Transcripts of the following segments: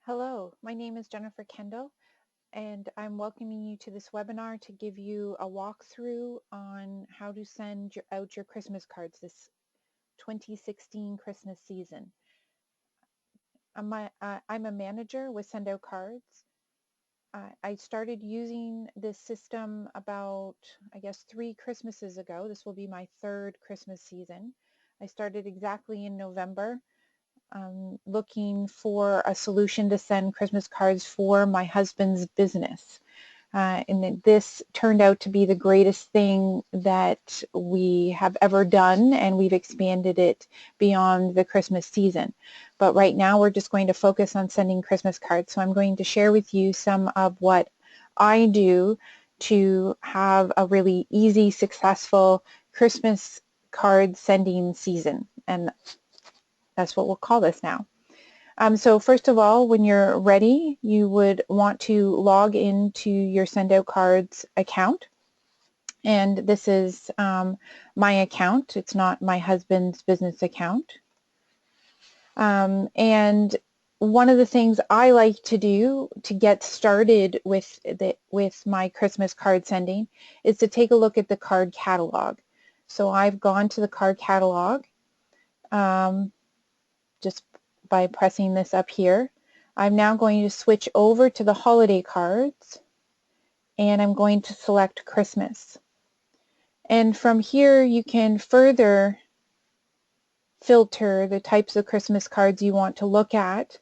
Hello, my name is Jennifer Kendall, and I'm welcoming you to this webinar to give you a walkthrough on how to send out your Christmas cards this 2016 Christmas season. I'm a manager with Send Out Cards. I started using this system about, I guess, 3 Christmases ago. This will be my 3rd Christmas season. I started exactly in November. Looking for a solution to send Christmas cards for my husband's business. And this turned out to be the greatest thing that we have ever done, and we've expanded it beyond the Christmas season. But right now we're just going to focus on sending Christmas cards. So I'm going to share with you some of what I do to have a really easy, successful Christmas card sending season. And that's what we'll call this now. So first of all, when you're ready, you would want to log into your Send Out Cards account. And this is my account. It's not my husband's business account. And one of the things I like to do to get started with my Christmas card sending is to take a look at the card catalog. So I've gone to the card catalog just by pressing this up here. I'm now going to switch over to the holiday cards, and I'm going to select Christmas. And from here you can further filter the types of Christmas cards you want to look at.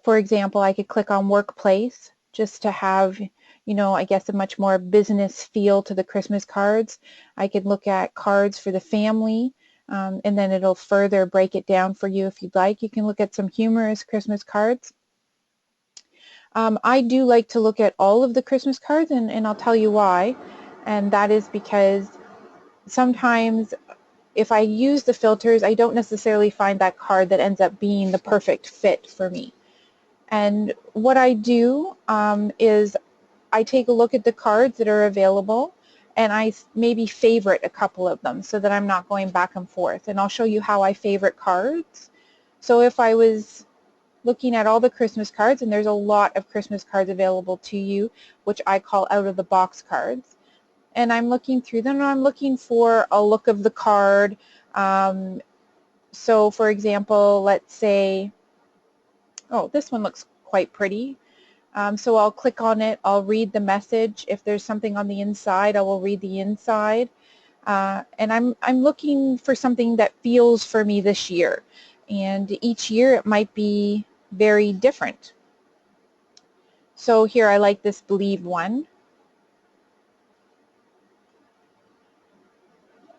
For example, I could click on Workplace just to have, I guess a much more business feel to the Christmas cards. I could look at cards for the family, and then it'll further break it down for you if you'd like. You can look at some humorous Christmas cards. I do like to look at all of the Christmas cards, and I'll tell you why. And that is because sometimes if I use the filters, I don't necessarily find that card that ends up being the perfect fit for me. And what I do is I take a look at the cards that are available, and I maybe favorite a couple of them so that I'm not going back and forth. And I'll show you how I favorite cards. So if I was looking at all the Christmas cards, and there's a lot of Christmas cards available to you, which I call out-of-the-box cards, and I'm looking through them, and I'm looking for a look of the card. So for example, let's say, oh, this one looks quite pretty. So I'll click on it, I'll read the message. If there's something on the inside, I will read the inside. And I'm looking for something that feels for me this year. And each year it might be very different. So here I like this Believe one.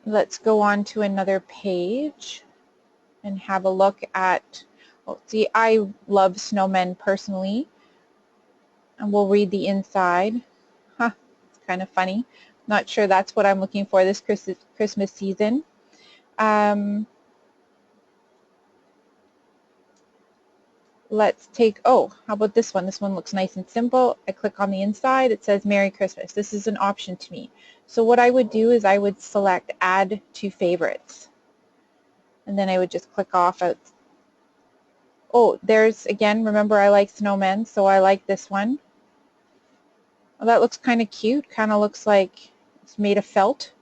Let's go on to another page and have a look at, oh, see, I love snowmen personally. And we'll read the inside. Huh, it's kind of funny. Not sure that's what I'm looking for this Christmas season. Let's take, oh, how about this one? This one looks nice and simple. I click on the inside, it says Merry Christmas. This is an option to me. So what I would do is I would select Add to Favorites. And then I would just click off out. Oh, there's, again, remember I like snowmen, so I like this one. Well, that looks kind of cute. Kind of looks like it's made of felt.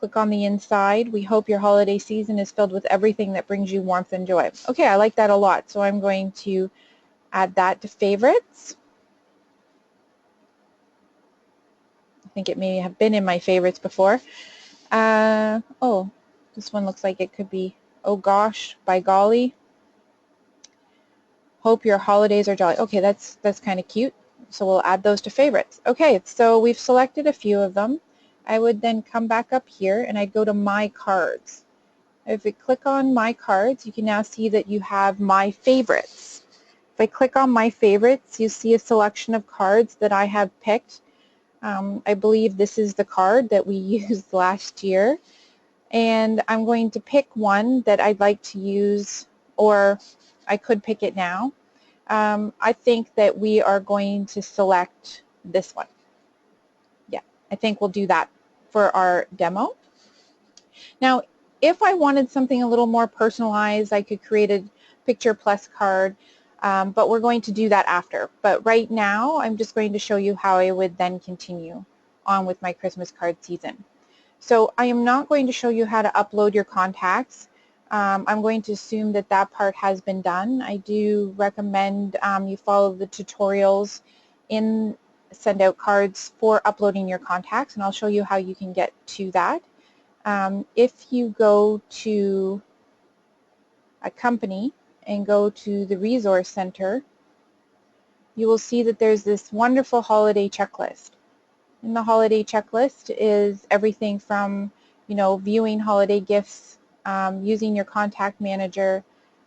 Click on the inside. We hope your holiday season is filled with everything that brings you warmth and joy. Okay, I like that a lot, so I'm going to add that to favorites. I think it may have been in my favorites before. Oh, this one looks like it could be Oh Gosh, by Golly. Hope your holidays are jolly. Okay, that's kind of cute. So we'll add those to favorites. Okay, so we've selected a few of them. I would then come back up here and I'd go to My Cards. If you click on My Cards, you can now see that you have My Favorites. If I click on My Favorites, you see a selection of cards that I have picked. I believe this is the card that we used last year. And I'm going to pick one that I'd like to use, or I could pick it now. I think that we are going to select this one. Yeah, I think we'll do that for our demo. Now, if I wanted something a little more personalized, I could create a Picture Plus card. but we're going to do that after. But right now, I'm just going to show you how I would then continue on with my Christmas card season. So I am not going to show you how to upload your contacts. I'm going to assume that that part has been done. I do recommend you follow the tutorials in Send Out Cards for uploading your contacts, and I'll show you how you can get to that. If you go to a company and go to the Resource Center, you will see that there's this wonderful holiday checklist. And the holiday checklist is everything from, viewing holiday gifts, using your contact manager,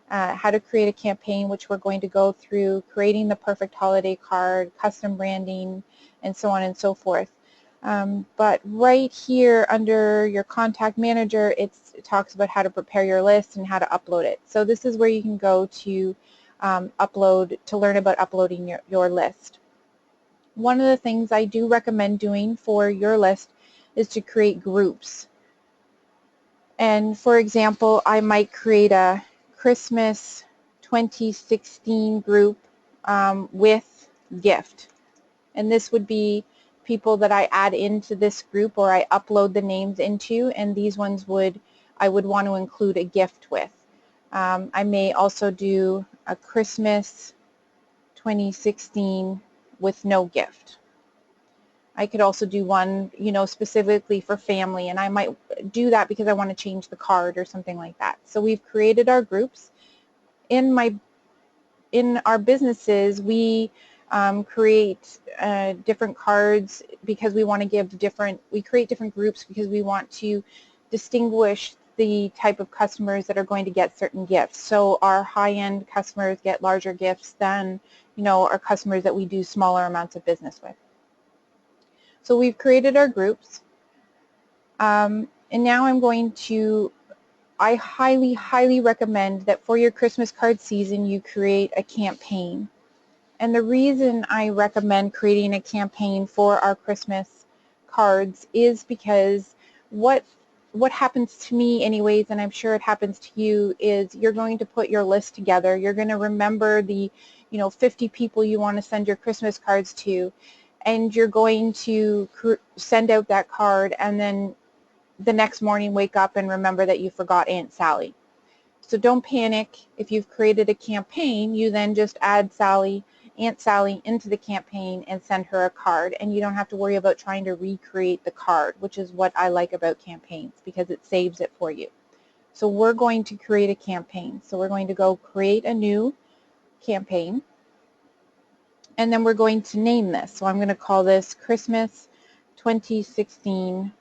how to create a campaign, which we're going to go through, creating the perfect holiday card, custom branding, and so on and so forth. But right here under your contact manager, it talks about how to prepare your list and how to upload it. So this is where you can go to learn about uploading your list. One of the things I do recommend doing for your list is to create groups. And for example, I might create a Christmas 2016 group with gift. And this would be people that I add into this group or I upload the names into, and these ones I would want to include a gift with. I may also do a Christmas 2016 with no gift. I could also do one, specifically for family, and I might do that because I want to change the card or something like that. So we've created our groups. In our businesses, we create different cards because we want to we create different groups because we want to distinguish the type of customers that are going to get certain gifts. So our high-end customers get larger gifts than, our customers that we do smaller amounts of business with. So we've created our groups, and now I highly, highly recommend that for your Christmas card season you create a campaign. And the reason I recommend creating a campaign for our Christmas cards is because what happens to me anyways, and I'm sure it happens to you, is you're going to put your list together. You're going to remember the 50 people you want to send your Christmas cards to, and you're going to send out that card and then the next morning wake up and remember that you forgot Aunt Sally. So don't panic. If you've created a campaign, you then just add Aunt Sally into the campaign and send her a card, and you don't have to worry about trying to recreate the card, which is what I like about campaigns because it saves it for you. So we're going to create a campaign. So we're going to go create a new campaign, and then we're going to name this. So I'm going to call this Christmas 2016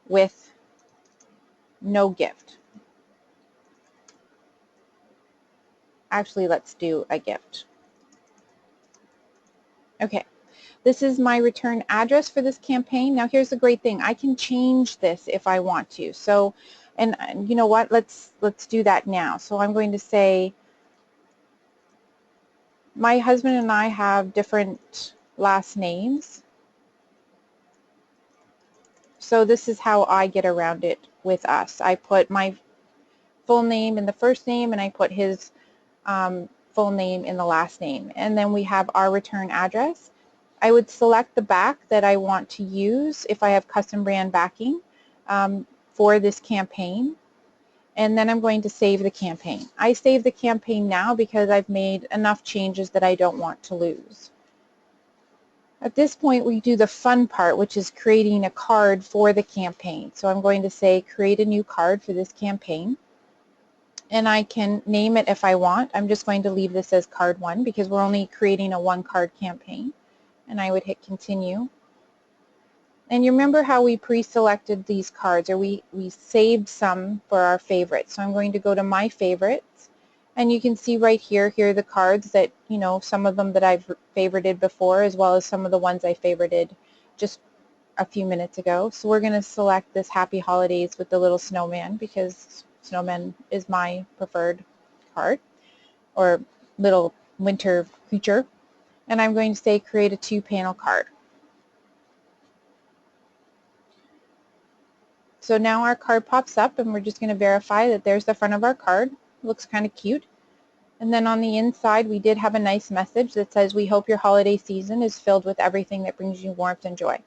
with no gift. Actually, let's do a gift. Okay, this is my return address for this campaign. Now here's the great thing. I can change this if I want to. So, and you know what, let's do that now. So I'm going to say, my husband and I have different last names. So this is how I get around it with us. I put my full name in the first name and I put his full name in the last name. And then we have our return address. I would select the back that I want to use if I have custom brand backing for this campaign. And then I'm going to save the campaign. I save the campaign now because I've made enough changes that I don't want to lose. At this point, we do the fun part, which is creating a card for the campaign. So I'm going to say create a new card for this campaign. And I can name it if I want. I'm just going to leave this as card 1 because we're only creating a one-card campaign. And I would hit continue. And you remember how we pre-selected these cards, or we saved some for our favorites. So I'm going to go to my favorites, and you can see right here are the cards that, some of them that I've favorited before, as well as some of the ones I favorited just a few minutes ago. So we're going to select this Happy Holidays with the little snowman because snowman is my preferred card, or little winter creature. And I'm going to say create a 2-panel card. So now our card pops up, and we're just going to verify that there's the front of our card. Looks kind of cute. And then on the inside, we did have a nice message that says, "We hope your holiday season is filled with everything that brings you warmth and joy."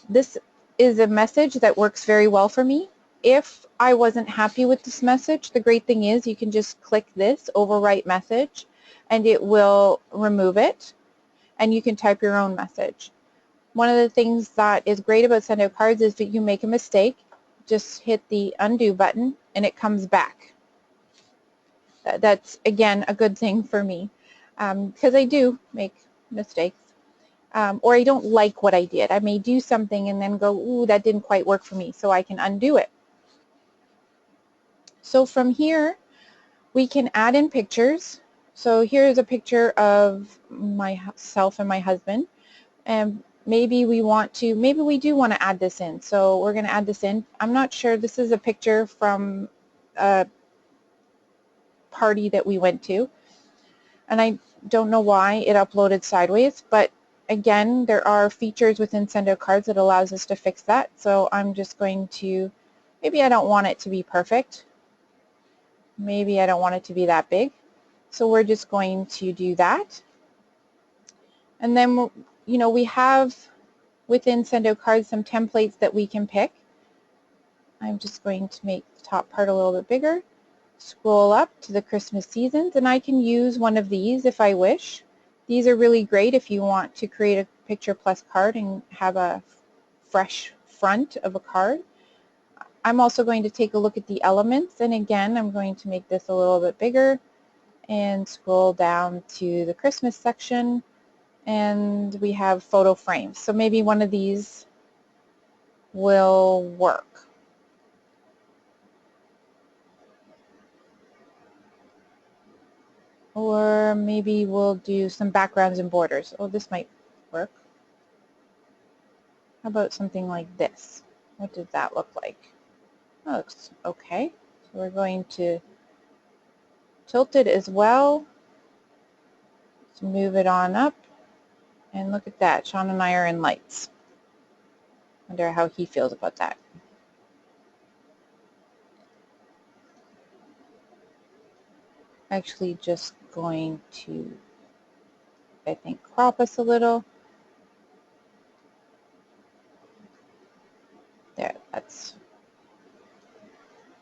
This is a message that works very well for me. If I wasn't happy with this message, the great thing is you can just click this overwrite message and it will remove it, and you can type your own message. One of the things that is great about Send Out Cards is that you make a mistake, just hit the undo button and it comes back. That's, again, a good thing for me because I do make mistakes. Or I don't like what I did. I may do something and then go, ooh, that didn't quite work for me, so I can undo it. So from here, we can add in pictures. So here's a picture of myself and my husband. And maybe we do want to add this in. So we're going to add this in. I'm not sure. This is a picture from a party that we went to. And I don't know why it uploaded sideways, but again, there are features within Send Out Cards that allows us to fix that. So I'm just going to, maybe I don't want it to be perfect. Maybe I don't want it to be that big. So we're just going to do that. And then, we have within Send Out Cards some templates that we can pick. I'm just going to make the top part a little bit bigger. Scroll up to the Christmas seasons, and I can use one of these if I wish. These are really great if you want to create a picture plus card and have a fresh front of a card. I'm also going to take a look at the elements, and again, I'm going to make this a little bit bigger and scroll down to the Christmas section, and we have photo frames. So maybe one of these will work. Or maybe we'll do some backgrounds and borders. Oh, this might work. How about something like this? What does that look like? That looks okay. So we're going to tilt it as well. Let's move it on up. And look at that. Sean and I are in lights. Wonder how he feels about that. Actually just going to, I think, crop us a little. There,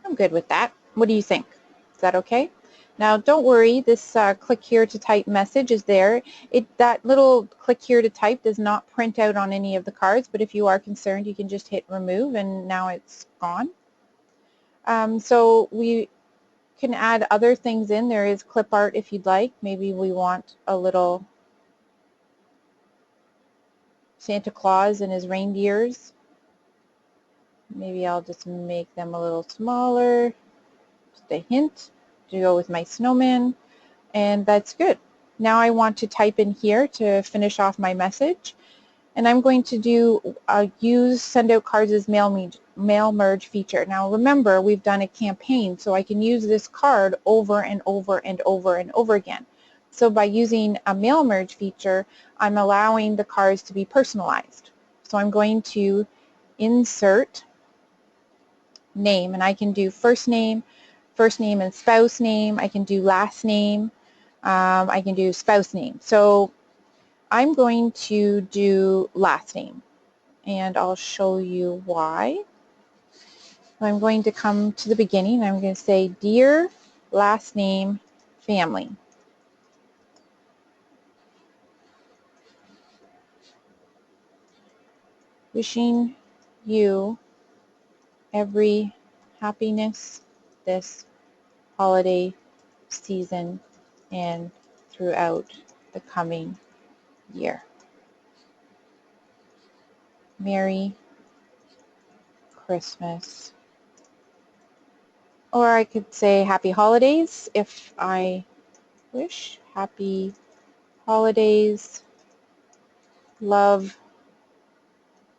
I'm good with that. What do you think? Is that okay? Now don't worry, this click here to type message is there. That little click here to type does not print out on any of the cards, but if you are concerned, you can just hit remove and now it's gone. So we can add other things in. There is clip art if you'd like. Maybe we want a little Santa Claus and his reindeers. Maybe I'll just make them a little smaller. Just a hint to go with my snowman. And that's good. Now I want to type in here to finish off my message. And I'm going to do use Send Out Cards' mail merge feature. Now remember, we've done a campaign, so I can use this card over and over and over and over again. So by using a mail merge feature, I'm allowing the cards to be personalized. So I'm going to insert name, and I can do first name and spouse name. I can do last name. I can do spouse name. So I'm going to do last name, and I'll show you why. I'm going to come to the beginning. I'm going to say, dear last name family. Wishing you every happiness this holiday season and throughout the coming year. Merry Christmas. Or I could say happy holidays if I wish. Happy holidays, love,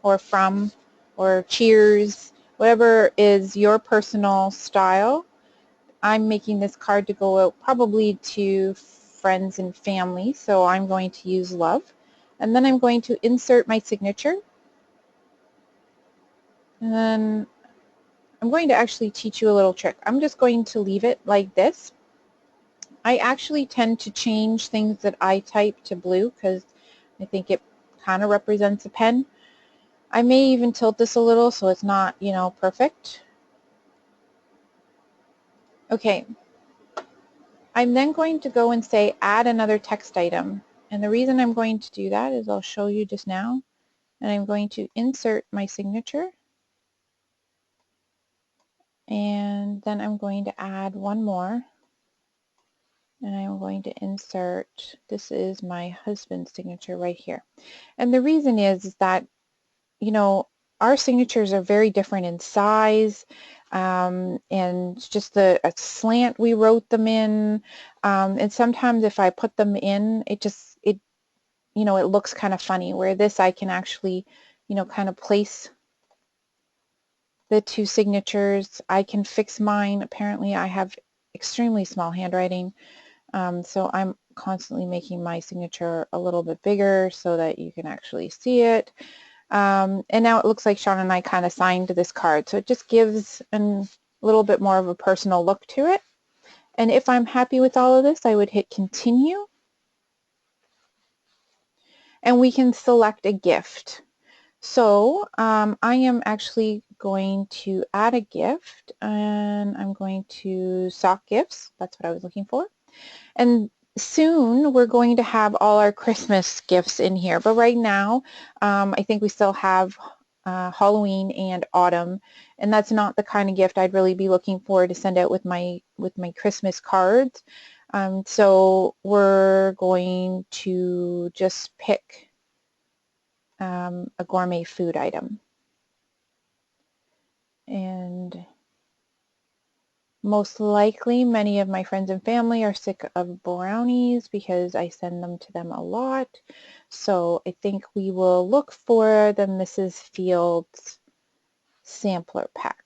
or from, or cheers, whatever is your personal style. I'm making this card to go out probably to friends and family, so I'm going to use love. And then I'm going to insert my signature. And then I'm going to actually teach you a little trick. I'm just going to leave it like this. I actually tend to change things that I type to blue because I think it kind of represents a pen. I may even tilt this a little so it's not, you know, perfect. Okay. I'm then going to go and say add another text item. And the reason I'm going to do that is I'll show you just now. And I'm going to insert my signature. And then I'm going to add one more. And I'm going to insert, this is my husband's signature right here. And the reason is that, you know, our signatures are very different in size, and just the slant we wrote them in. And sometimes if I put them in, you know, it looks kind of funny, where this I can actually, you know, kind of place the two signatures. I can fix mine. Apparently I have extremely small handwriting. So I'm constantly making my signature a little bit bigger so that you can actually see it. And now it looks like Sean and I kind of signed this card. So it just gives a little bit more of a personal look to it. And if I'm happy with all of this, I would hit continue. And we can select a gift. So I am actually going to add a gift, and I'm going to sock gifts. That's what I was looking for. And soon we're going to have all our Christmas gifts in here. But right now, I think we still have Halloween and autumn, and that's not the kind of gift I'd really be looking for to send out with my Christmas cards. So we're going to just pick a gourmet food item. And most likely many of my friends and family are sick of brownies because I send them to them a lot. So I think we will look for the Mrs. Fields sampler pack.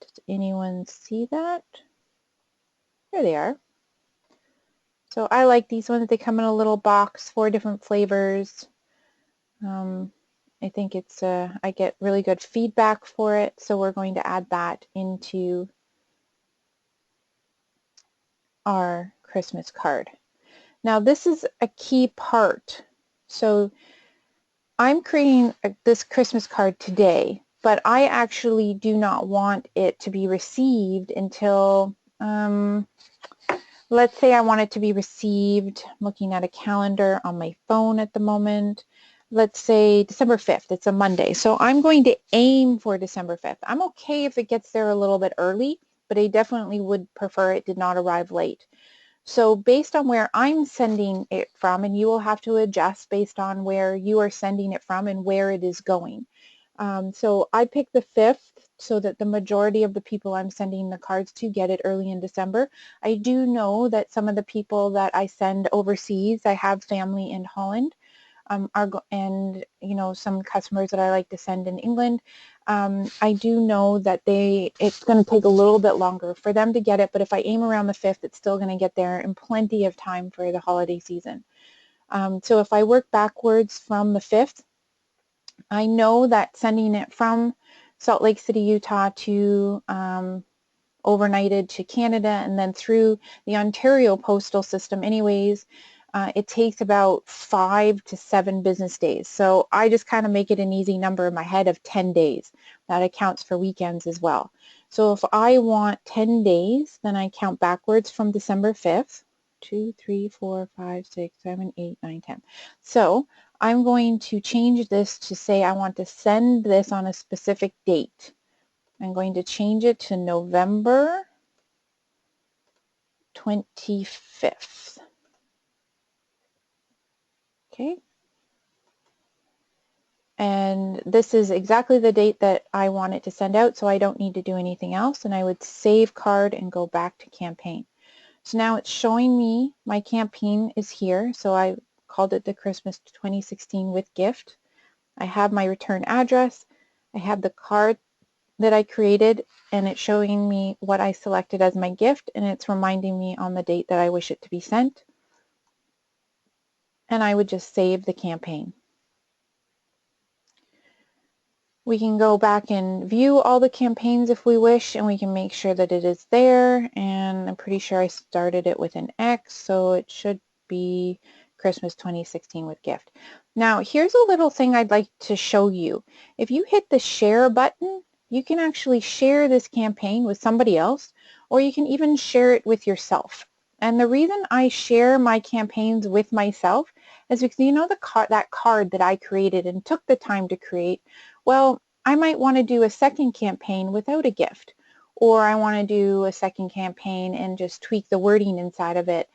Does anyone see that? There they are. So I like these ones. They come in a little box, 4 different flavors. I think it's I get really good feedback for it, so we're going to add that into our Christmas card. Now this is a key part. So I'm creating this Christmas card today, but I actually do not want it to be received until, let's say I want it to be received, I'm looking at a calendar on my phone at the moment, let's say December 5th, it's a Monday. So I'm going to aim for December 5th. I'm okay if it gets there a little bit early, but I definitely would prefer it did not arrive late. So based on where I'm sending it from, and you will have to adjust based on where you are sending it from and where it is going. So I picked the 5th so that the majority of the people I'm sending the cards to get it early in December. I do know that some of the people that I send overseas, I have family in Holland, and you know, some customers that I like to send in England. I do know that it's going to take a little bit longer for them to get it, but if I aim around the 5th, it's still going to get there in plenty of time for the holiday season. So if I work backwards from the 5th, I know that sending it from Salt Lake City, Utah to overnighted to Canada and then through the Ontario postal system anyways, it takes about 5 to 7 business days. So I just kind of make it an easy number in my head of 10 days. That accounts for weekends as well. So if I want 10 days, then I count backwards from December 5th. 2, 3, 4, 5, 6, 7, 8, 9, 10. So I'm going to change this to say I want to send this on a specific date. I'm going to change it to November 25th. Okay. And this is exactly the date that I want it to send out, so I don't need to do anything else. And I would save card and go back to campaign. So now it's showing me my campaign is here. So I called it the Christmas 2016 with gift. I have my return address. I have the card that I created, and it's showing me what I selected as my gift, and it's reminding me on the date that I wish it to be sent. And I would just save the campaign. We can go back and view all the campaigns if we wish, and we can make sure that it is there. And I'm pretty sure I started it with an X, so it should be Christmas 2016 with gift. Now, here's a little thing I'd like to show you. If you hit the share button, you can actually share this campaign with somebody else, or you can even share it with yourself. And the reason I share my campaigns with myself is because you know that card that I created and took the time to create. Well, I might want to do a second campaign without a gift, or I want to do a second campaign and just tweak the wording inside of it.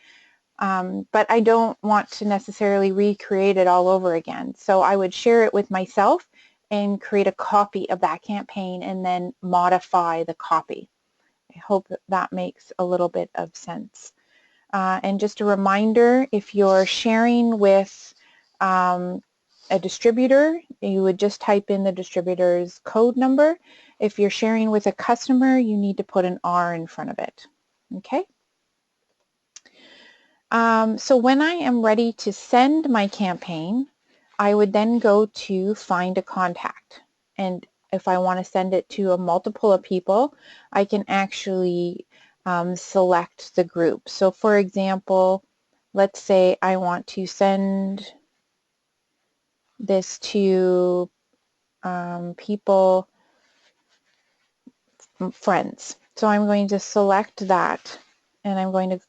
But I don't want to necessarily recreate it all over again. So I would share it with myself and create a copy of that campaign and then modify the copy. I hope that makes a little bit of sense. And just a reminder, if you're sharing with a distributor, you would just type in the distributor's code number. If you're sharing with a customer, you need to put an R in front of it. Okay? So when I am ready to send my campaign, I would then go to find a contact. And if I want to send it to a multiple of people, I can actually select the group. So for example, let's say I want to send this to people, friends. So I'm going to select that and I'm going to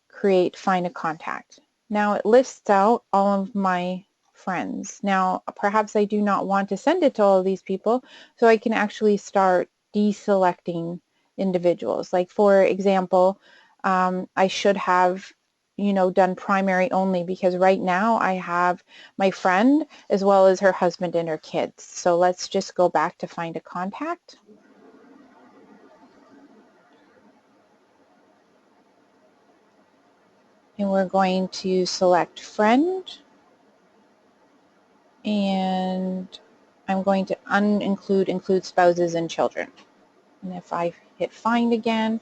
find a contact. Now it lists out all of my friends. Now perhaps I do not want to send it to all of these people, so I can actually start deselecting individuals. Like for example, I should have done primary only, because right now I have my friend as well as her husband and her kids. So let's just go back to find a contact. And we're going to select friend, and I'm going to include spouses and children. And if I hit find again,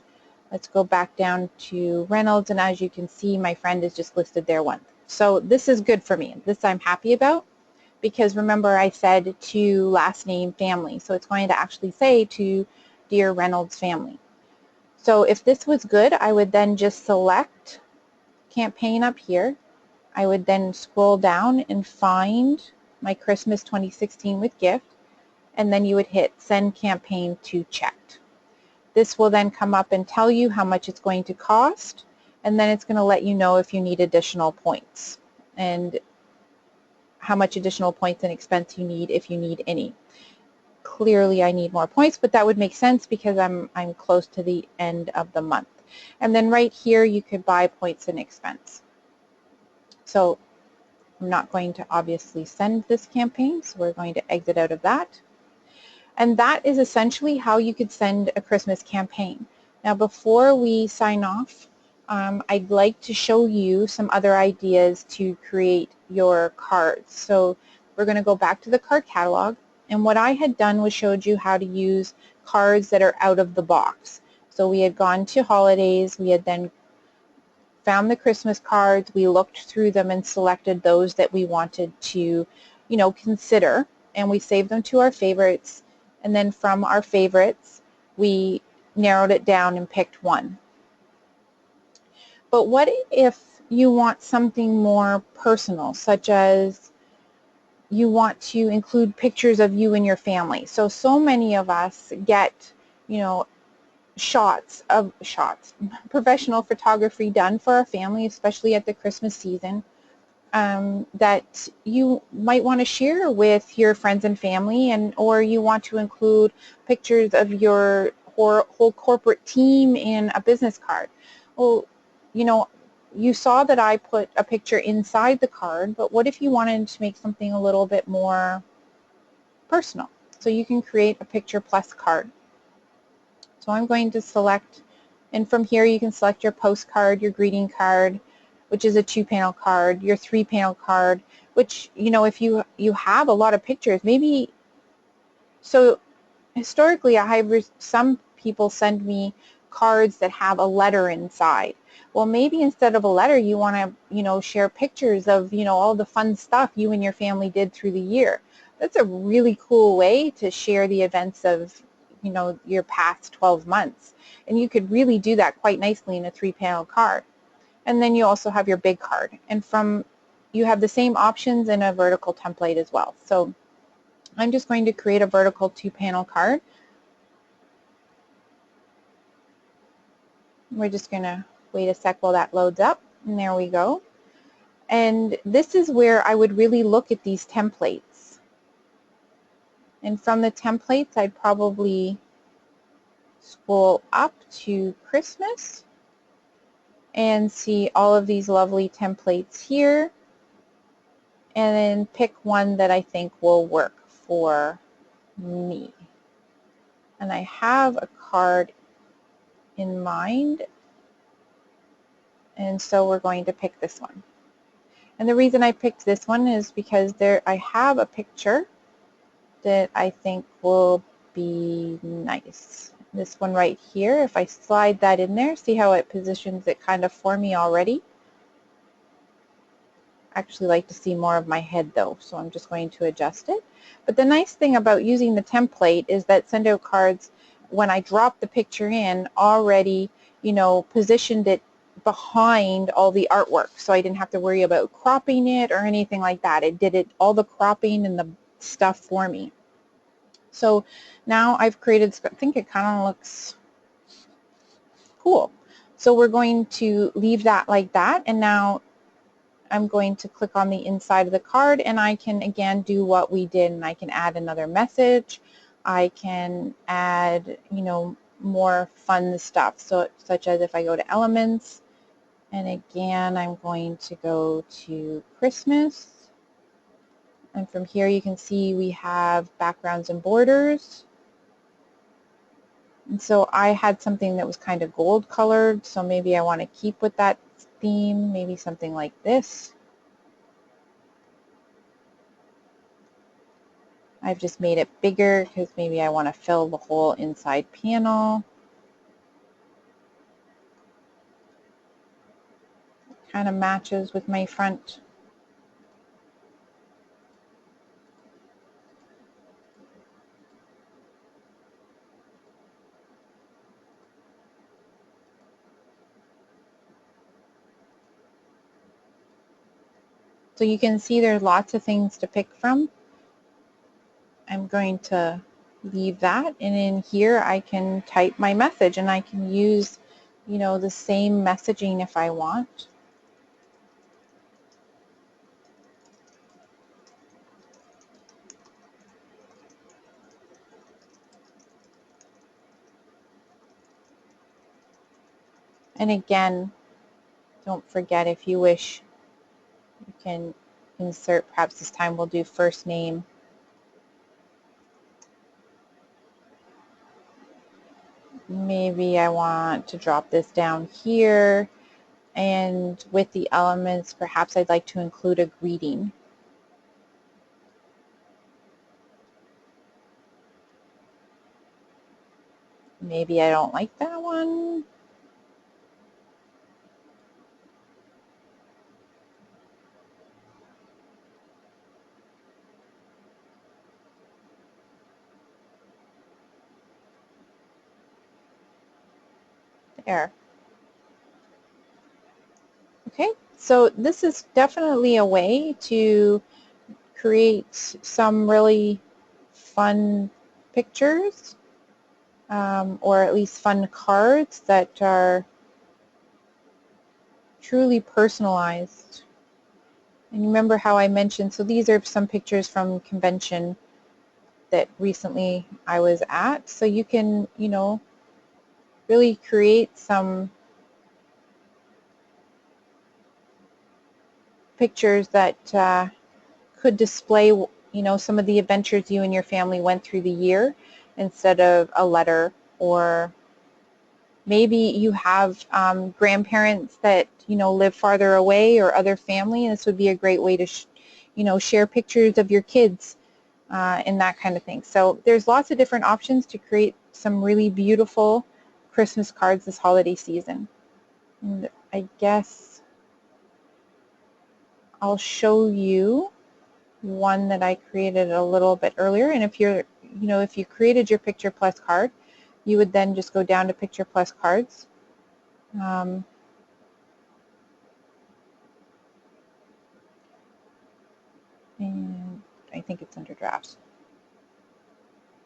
let's go back down to Reynolds, and as you can see, my friend is just listed there once. So this is good for me. This I'm happy about, because remember I said to last name family, so it's going to actually say to dear Reynolds family. So if this was good, I would then just select campaign up here. I would then scroll down and find my Christmas 2016 with gift, and then you would hit send campaign to checked. This will then come up and tell you how much it's going to cost, and then it's going to let you know if you need additional points and how much additional points and expense you need, if you need any. Clearly I need more points, but that would make sense because I'm close to the end of the month. And then right here you could buy points and expense. So I'm not going to obviously send this campaign, so we're going to exit out of that. And that is essentially how you could send a Christmas campaign. Now before we sign off, I'd like to show you some other ideas to create your cards. So we're going to go back to the card catalog, and what I had done was showed you how to use cards that are out of the box. So we had gone to holidays, we had then found the Christmas cards, we looked through them and selected those that we wanted to, consider, and we saved them to our favorites, and then from our favorites we narrowed it down and picked one. But what if you want something more personal, such as you want to include pictures of you and your family? So many of us get, professional photography done for our family, especially at the Christmas season, that you might want to share with your friends and family, or you want to include pictures of your whole corporate team in a business card. Well, you saw that I put a picture inside the card, but what if you wanted to make something a little bit more personal? So you can create a picture plus card. So I'm going to select, and from here you can select your postcard, your greeting card, which is a 2-panel card, your 3-panel card, which, if you have a lot of pictures, maybe, so historically some people send me cards that have a letter inside. Well, maybe instead of a letter you want to, share pictures of, all the fun stuff you and your family did through the year. That's a really cool way to share the events of, you know, your past 12 months. And you could really do that quite nicely in a 3-panel card. And then you also have your big card. And you have the same options in a vertical template as well. So I'm just going to create a vertical 2-panel card. We're just going to wait a sec while that loads up. And there we go. And this is where I would really look at these templates. And from the templates, I'd probably scroll up to Christmas and see all of these lovely templates here, and then pick one that I think will work for me. And I have a card in mind, and so we're going to pick this one. And the reason I picked this one is because I have a picture that I think will be nice. This one right here, if I slide that in there, see how it positions it kind of for me already? I actually like to see more of my head though, so I'm just going to adjust it. But the nice thing about using the template is that Sendo Cards, when I drop the picture in, already, you know, positioned it behind all the artwork, so I didn't have to worry about cropping it or anything like that. It did all the cropping and the stuff for me. So now I've created, I think it kind of looks cool. So we're going to leave that like that, and now I'm going to click on the inside of the card, and I can again do what we did, and I can add another message. I can add, you know, more fun stuff, so such as if I go to elements, and again I'm going to go to Christmas, and from here you can see we have backgrounds and borders. And so I had something that was kind of gold colored, so maybe I want to keep with that theme, maybe something like this. I've just made it bigger because maybe I want to fill the whole inside panel. Kind of matches with my front. So you can see there's lots of things to pick from. I'm going to leave that, and in here I can type my message, and I can use, you know, the same messaging if I want. And again, don't forget, if you wish, you can insert, perhaps this time we'll do first name. Maybe I want to drop this down here, and with the elements, perhaps I'd like to include a greeting. Maybe I don't like that one. There. Okay, so this is definitely a way to create some really fun pictures, or at least fun cards that are truly personalized. And remember how I mentioned, so these are some pictures from convention that recently I was at. So you can, you know, really create some pictures that could display, you know, some of the adventures you and your family went through the year, instead of a letter. Or maybe you have grandparents that, you know, live farther away, or other family, and this would be a great way to you know, share pictures of your kids and that kind of thing. So there's lots of different options to create some really beautiful Christmas cards this holiday season. And I guess I'll show you one that I created a little bit earlier, and if you're, if you created your Picture Plus card, you would then just go down to Picture Plus cards. And I think it's under drafts.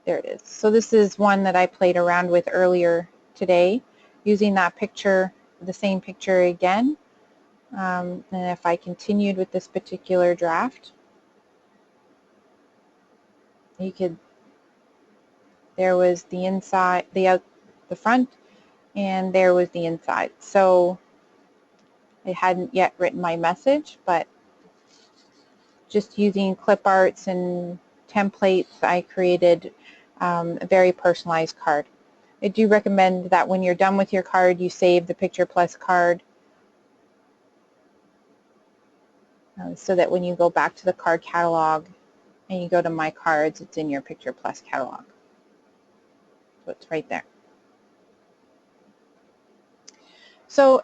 There it is. So this is one that I played around with earlier today, using that picture, the same picture again. And if I continued with this particular draft, you could, there was the inside, the front, and there was the inside. So I hadn't yet written my message, but just using clip arts and templates, I created a very personalized card. I do recommend that when you're done with your card, you save the Picture Plus card so that when you go back to the card catalog and you go to My Cards, it's in your Picture Plus catalog. So it's right there. So,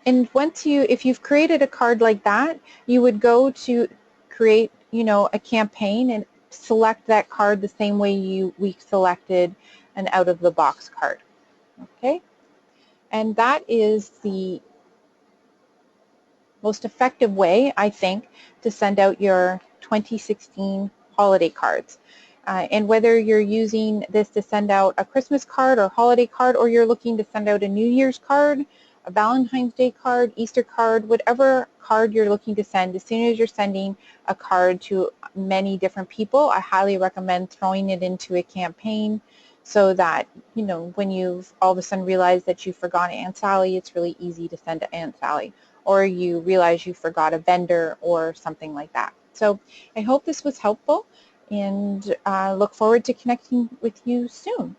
and once if you've created a card like that, you would go to create, a campaign and select that card the same way we selected an out-of-the-box card. Okay? And that is the most effective way, I think, to send out your 2016 holiday cards. And whether you're using this to send out a Christmas card or holiday card, or you're looking to send out a New Year's card, a Valentine's Day card, Easter card, whatever card you're looking to send, as soon as you're sending a card to many different people, I highly recommend throwing it into a campaign so that, when you've all of a sudden realized that you forgot Aunt Sally, it's really easy to send to Aunt Sally, or you realize you forgot a vendor or something like that. So I hope this was helpful, and look forward to connecting with you soon.